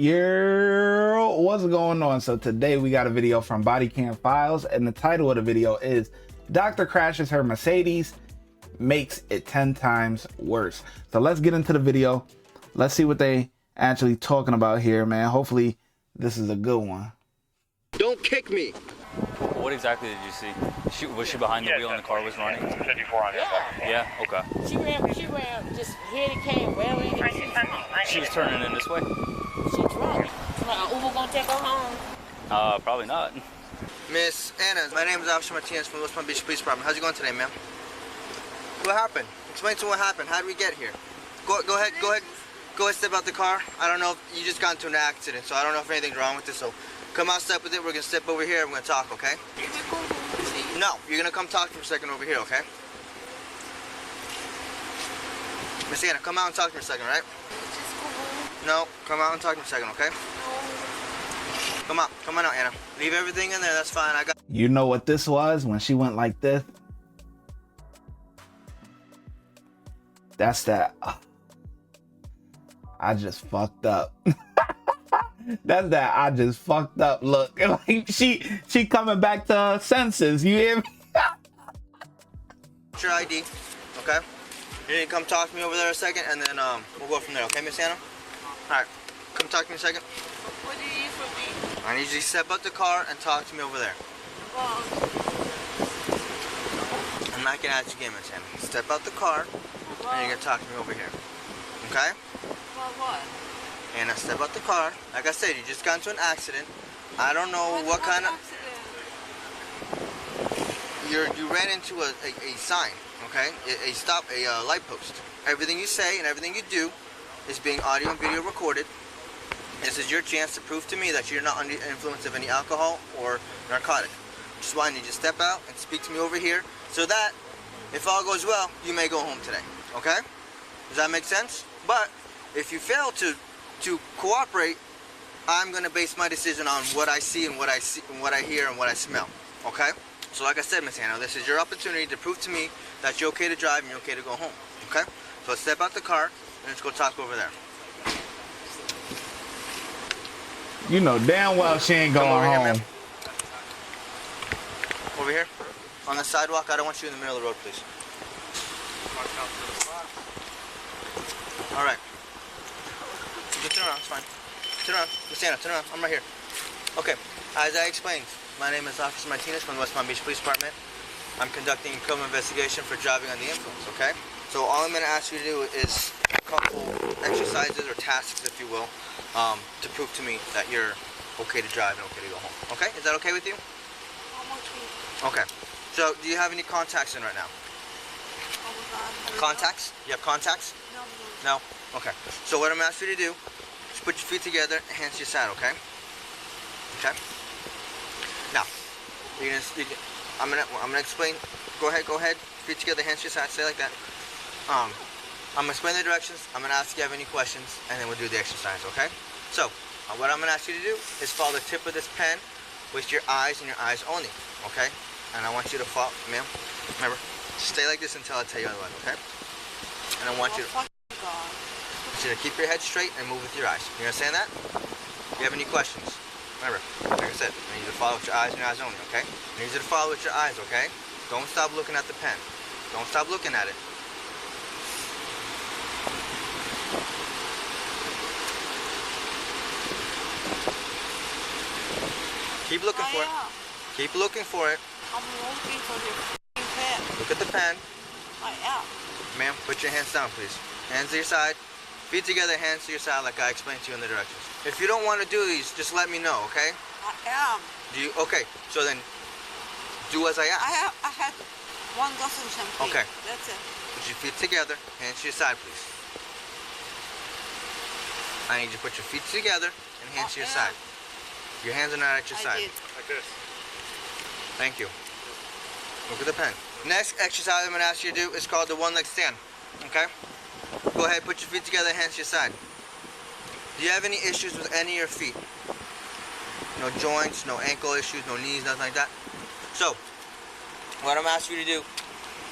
What's going on? So today we got a video from Body Cam Files, and the title of the video is Doctor Crashes Her Mercedes, Makes It 10 Times Worse. So let's get into the video. Let's see what they actually talking about here, man. Hopefully this is a good one. Don't kick me. What exactly did you see? Was she behind the wheel and the car was running? 54 on Yeah, okay. She ran, just here it came, well in. She was turning in this way? She drunk. Somebody, Uber gonna take her home? Probably not. Miss Anna, my name is Officer Martinez from West Palm Beach Police Department. How's it going today, ma'am? What happened? Explain to me what happened. How did we get here? Go ahead, step out the car. I don't know if you just got into an accident, so I don't know if anything's wrong with this, so come out, step with it. We're gonna step over here and we're gonna talk, okay? No, you're gonna come talk to me for a second over here, okay? Miss Anna, come out and talk to me for a second, right? No, come out and talk to me for a second, okay? Come on out, Anna. Leave everything in there, that's fine. I got. You know what this was when she went like this? That's that. I just fucked up. That's that. I just fucked up. Look, like she coming back to her senses. You hear me? Your ID, okay? You need to come talk to me over there a second, and then we'll go from there, okay, Miss Anna? All right, come talk to me a second. What do you need from me? I need you to step out the car and talk to me over there. Well, I'm not gonna ask you again, Miss Anna. Step out the car, and you're gonna talk to me over here, okay? well, what? Anna, step out the car. Like I said, you just got into an accident. I don't know what kind of. You ran into a sign, okay? A light post. Everything you say and everything you do is being audio and video recorded. This is your chance to prove to me that you're not under the influence of any alcohol or narcotic. Which is why I need you to step out and speak to me over here, so that if all goes well, you may go home today, okay? Does that make sense? But if you fail to cooperate, I'm gonna base my decision on what I see and what I hear and what I smell, okay? So like I said, Miss Hannah, this is your opportunity to prove to me that you're okay to drive and you're okay to go home, okay? So let's step out the car and let's go talk over there. You know damn well she ain't going home. Here, over here, on the sidewalk. I don't want you in the middle of the road, please. All right. Turn around, it's fine. Turn around, Miss Anna, turn around. I'm right here. Okay, as I explained, my name is Officer Martinez from the West Palm Beach Police Department. I'm conducting a criminal investigation for driving under the influence, okay? So all I'm gonna ask you to do is a couple exercises or tasks, if you will, to prove to me that you're okay to drive and okay to go home. Okay, is that okay with you? Okay, so do you have any contacts in right now? Contacts? You have contacts? No? Okay. So what I'm asking you to do is put your feet together and hands to your side, okay? Okay? Now, I'm gonna explain. Go ahead. Feet together, hands to your side, stay like that. I'm gonna explain the directions, I'm gonna ask if you have any questions, and then we'll do the exercise, okay? So, what I'm gonna ask you to do is follow the tip of this pen with your eyes and your eyes only, okay? And I want you to follow, ma'am, remember, stay like this until I tell you otherwise, okay? And I want you to keep your head straight and move with your eyes. You understand that? If you have any questions, remember, like I said, I need you to follow with your eyes and your eyes only, okay? I need you to follow with your eyes, okay? Don't stop looking at the pen. Don't stop looking at it. Keep looking for it. Keep looking for it. I'm looking for the pen. Look at the pen. I am. Ma'am, put your hands down, please. Hands to your side. Feet together, hands to your side, like I explained to you in the directions. If you don't want to do these, just let me know, okay? I am. Do you? Okay. So then, do as I ask. I had 1 dozen champagne. Okay. That's it. Put your feet together, hands to your side, please. I need you to put your feet together and hands to your side. Your hands are not at your side. Did. Like this. Thank you. Look at the pen. Next exercise I'm going to ask you to do is called the one-leg stand. Okay? Go ahead, put your feet together, hands to your side. Do you have any issues with any of your feet? No joints, no ankle issues, no knees, nothing like that? So, what I'm asking you to do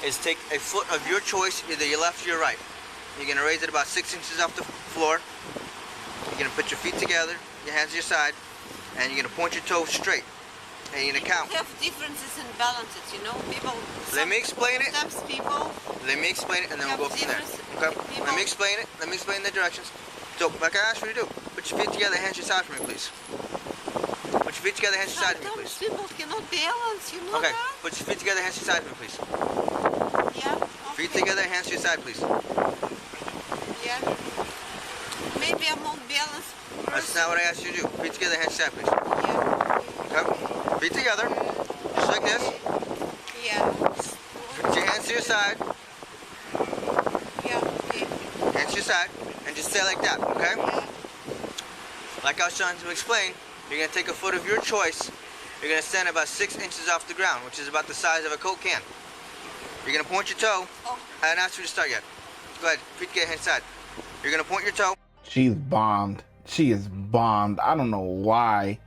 is take a foot of your choice, either your left or your right. You're going to raise it about 6 inches off the floor. You're gonna put your feet together, your hands to your side, and you're gonna point your toes straight. And you're gonna count. Have differences in balances, you know. People. Let me explain it. Sometimes people. Let me explain it, and then we'll go from there. Okay. People. Let me explain it. Let me explain the directions. So, like I asked you to do, put your feet together, hands to your side for me, please. Put your feet together, hands to your side for me, Sometimes please. people cannot balance, you know Okay. that? Put your feet together, hands to your side for me, please. Yeah. Okay. Feet together, hands to your side, please. Yeah. Maybe I'm not balanced. That's not what I asked you to do. Feet together, hands to your side, please. Yeah. Okay. Feet together, just like this. Yeah. Put your hands to your side, Yeah. Okay. hands to your side, and just stay like that, okay? Yeah. Like I was trying to explain, you're gonna take a foot of your choice. You're gonna stand about 6 inches off the ground, which is about the size of a Coke can. You're gonna point your toe. Oh. I didn't ask you to start yet. Go ahead, feet together, hands side. You're gonna point your toe. She's bombed. She is bombed. I don't know why.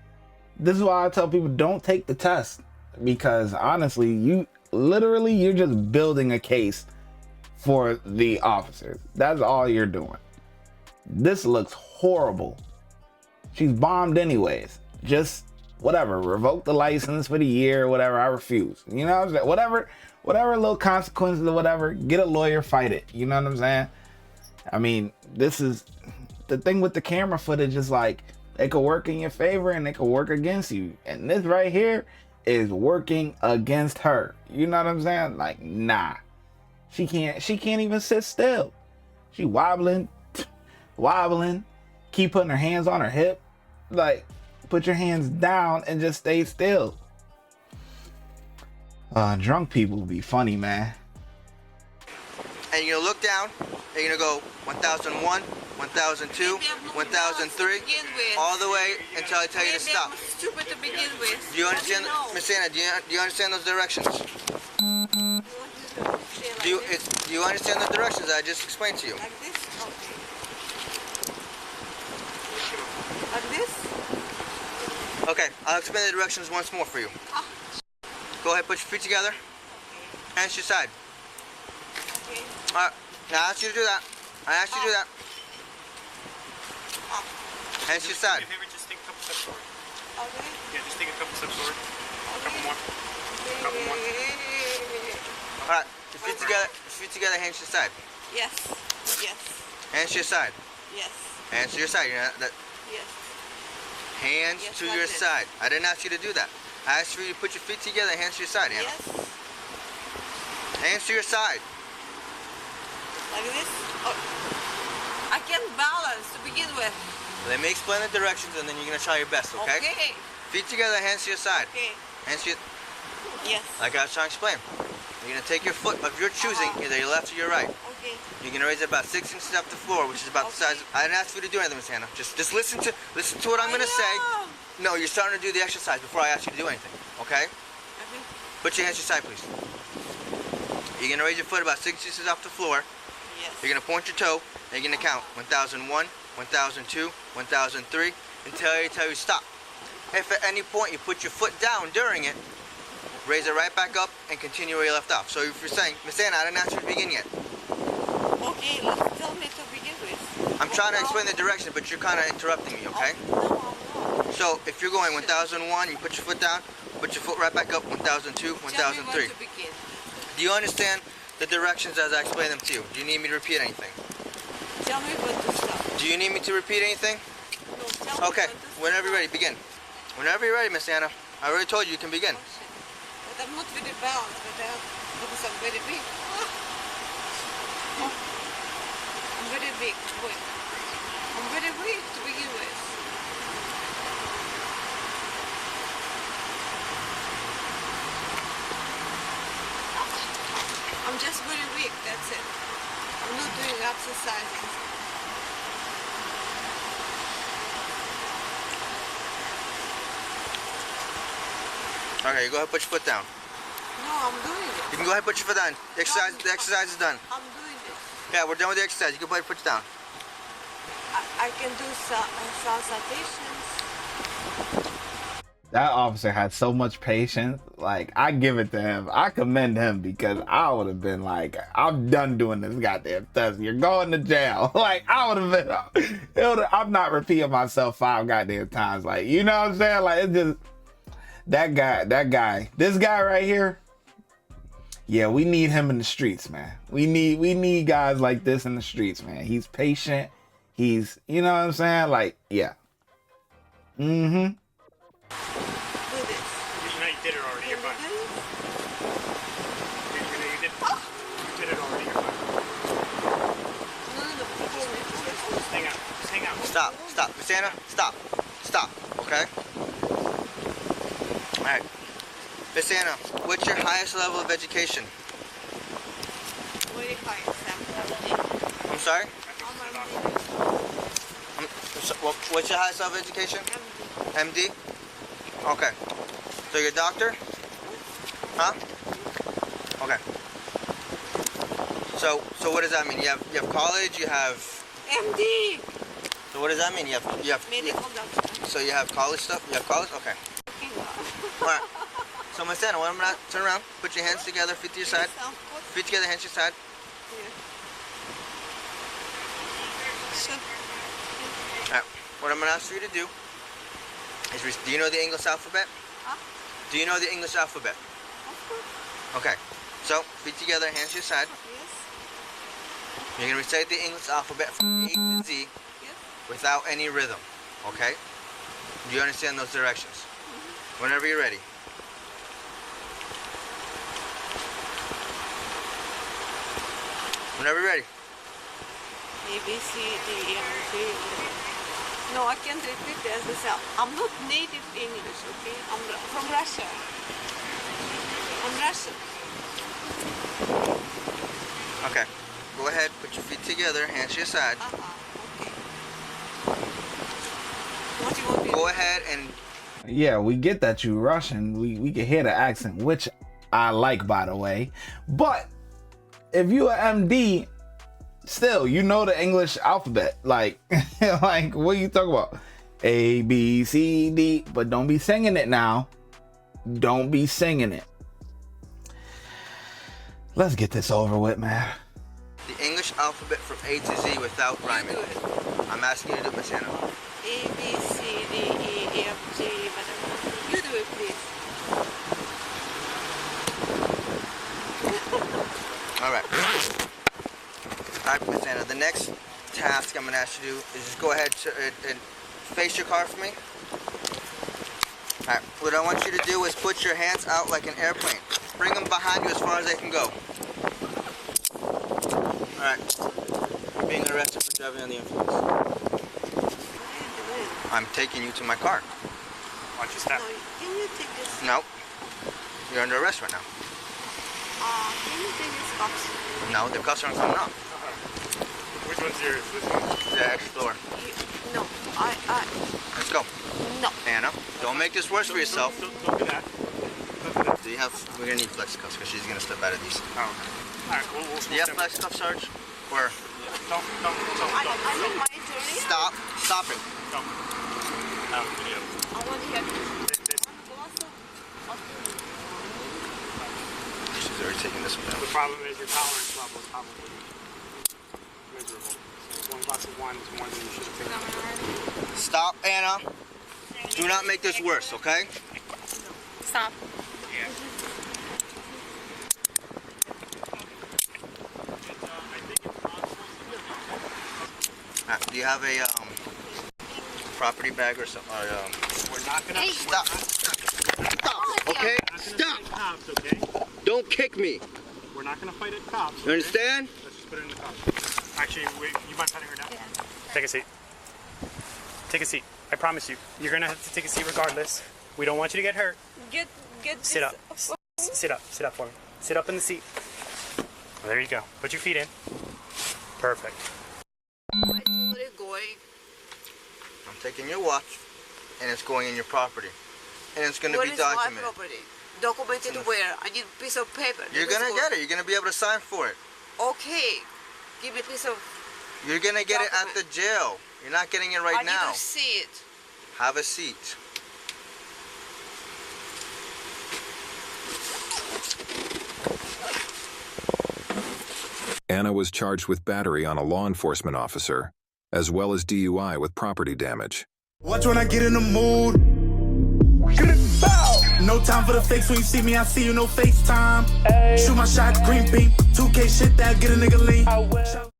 This is why I tell people don't take the test, because honestly, you're just building a case for the officers. That's all you're doing. This looks horrible. She's bombed anyways. Just whatever, revoke the license for the year, whatever. I refuse. You know what I'm saying? Whatever little consequences or whatever, get a lawyer, fight it. You know what I'm saying? I mean, this is the thing with the camera footage, is like they could work in your favor and they could work against you. And this right here is working against her. You know what I'm saying? Like, nah. She can't even sit still. She wobbling, keep putting her hands on her hip. Like, put your hands down and just stay still. Drunk people be funny, man. And you're gonna look down, and you're gonna go 1001, 1002, 1003, all the way until I tell you to Maybe stop. I'm stupid to begin with. Do you understand, How do Miss Anna, do you understand those directions? Do you understand the directions that I just explained to you? Like this? Okay. Like this? Okay, I'll explain the directions once more for you. Ah. Go ahead, put your feet together, hands to your side. Okay. Alright, now I asked you to do that. I asked you to do that. Hands to your side. Do me a favor, just take a couple steps forward. Okay. Yeah, just take a couple steps forward. A couple more. Couple more. Alright, your feet together, hands to your side. Yes. Yes. Hands to your side. Yes. Hands to your side. Yes. Hands Yes, to like your this. side. I didn't ask you to do that. I asked for you to put your feet together, hands to your side, Anna. Yes. Hands to your side. Like this? Oh. I can't balance to begin with. Let me explain the directions and then you're gonna try your best, okay? Okay. Feet together, hands to your side. Okay. Hands to your, Yes. like I was trying to explain. You're gonna take your foot of your choosing, either your left or your right. Okay. You're gonna raise it about 6 inches off the floor, which is about the size. I didn't ask you to do anything, Miss Hannah. Just listen to what I'm gonna say. No, you're starting to do the exercise before I ask you to do anything, okay? Okay. Put your hands to your side, please. You're gonna raise your foot about 6 inches off the floor. Yes. You're gonna point your toe, and you're gonna count 1001, 1002, 1003, until I tell you stop. If at any point you put your foot down during it, raise it right back up and continue where you left off. So if you're saying, Miss Anna, I didn't ask you to begin yet. Okay, let's tell me to begin with. I'm trying to explain the direction, but you're kind of interrupting me, okay? No, I'm not. So if you're going 1001, you put your foot down, put your foot right back up, 1002, Tell me 1003. when to begin. Do you understand the directions as I explain them to you? Do you need me to repeat anything? Tell me when to stop. Do you need me to repeat anything? No, tell me Okay, when to stop. whenever you're ready, begin. Whenever you're ready, Miss Anna. I already told you you can begin. Oh, shit. But I'm not very balanced, because I'm very big. Oh. I'm very big. Wait. I'm very weak to begin with. I'm just very weak, that's it. I'm not doing exercises. Okay, you go ahead and put your foot down. No, I'm doing it. You can go ahead and put your foot down. The exercise is done. I'm doing it. Yeah, we're done with the exercise. You can go ahead and put it down. I can do some salutations. That officer had so much patience. Like, I give it to him. I commend him because I would have been like, I'm done doing this goddamn test. You're going to jail. Like, I would have been, I'm not repeating myself 5 goddamn times. Like, you know what I'm saying? Like, it's just, this guy right here. Yeah, we need him in the streets, man. We need guys like this in the streets, man. He's patient. He's, you know what I'm saying? Like, yeah. Mm-hmm. Do this. You know you did it already. You're fine. Do You know you did it already. You're fine. Just hang out. Just hang out. Stop. Miss Anna, stop. Okay? Alright. Miss Anna, what's your highest level of education? Very high. I'm sorry? I'm What's your highest level of education? MD. MD? Okay. So you're a doctor? Huh? Okay. So what does that mean? You have college, you have... MD. So what does that mean? You have Medical doctor. So you have college stuff? You have college? Okay. Alright. So Miss Anna, I'm gonna turn around, put your hands together, feet to your side. Feet together, hands to your side. Alright. What I'm gonna ask you to do is, do you know the English alphabet? Huh? Do you know the English alphabet? Of course. Okay. So, feet together, hands to your side. Yes. You're gonna recite the English alphabet from A to Z Yes. without any rhythm. Okay? Do you understand those directions? Whenever you're ready. Whenever you're ready. A, B, C, D, E, F, G. No, I can't repeat as this. I'm not native English, okay? I'm from Russia. I'm Russian. Okay. Go ahead, put your feet together, hands to your side. Okay. What do you want me to Go do? ahead and... Yeah, we get that you Russian. We can hear the accent, which I like, by the way. But if you are MD, still, you know the English alphabet. Like, like, what are you talking about? A, B, C, D. But don't be singing it now. Don't be singing it. Let's get this over with, man. The English alphabet from A to Z without rhyming. You do it. I'm asking you to do it, Miss Anna. A, B, C, D, E, F, G, whatever. You do it, please. Alright. Alright, Miss Anna, the next task I'm going to ask you to do is just go ahead and face your car for me. Alright, what I want you to do is put your hands out like an airplane. Bring them behind you as far as they can go. Alright. You're being arrested for driving on the influence. I'm taking you to my car. Watch your step. No, can you take this? No. You're under arrest right now. Can you take this box? No, the cuffs aren't coming off. Which one's yours? This one? The Explorer. No, Let's go. no. Anna, don't make this worse for yourself. Don't do that. Don't do that. Do you have... We're going to need flex cuffs because she's going to step out of these. Oh, okay. Alright, we'll Do you have flex cuffs, Sarge? Or... Don't. I need my attorney. Stop it. Don't. Video. I want to hear this. This. She's already taking this one The down. problem is your tolerance level is probably miserable. So 1 glass of wine is more than you should have taken. Stop, Anna. Do not make this worse, okay? Stop. Do you have a property bag or something? We're not gonna. Stop. Stop. Okay? Stop. Cops, okay? Don't kick me. We're not gonna fight at cops. You understand? Let's just put it in the car. Actually, wait, you mind patting her down? Yeah. Take a seat. Take a seat. I promise you. You're gonna have to take a seat regardless. We don't want you to get hurt. Get Sit up. Sit up. Sit up for me. Sit up in the seat. There you go. Put your feet in. Perfect. My jewelry going. I'm taking your watch, and it's going in your property. And it's going to What be is my documented. property? Documented where? I need a piece of paper. You're going to get it. You're going to be able to sign for it. Okay. Give me a piece of... You're going to get it at the jail. You're not getting it right I now. need to see it. Have a seat. Anna was charged with battery on a law enforcement officer, as well as DUI with property damage. Watch when I get in the mood. No time for the fakes. When you see me, I see you, no FaceTime. Shoot my shot, green beam. 2K shit that get a nigga lean.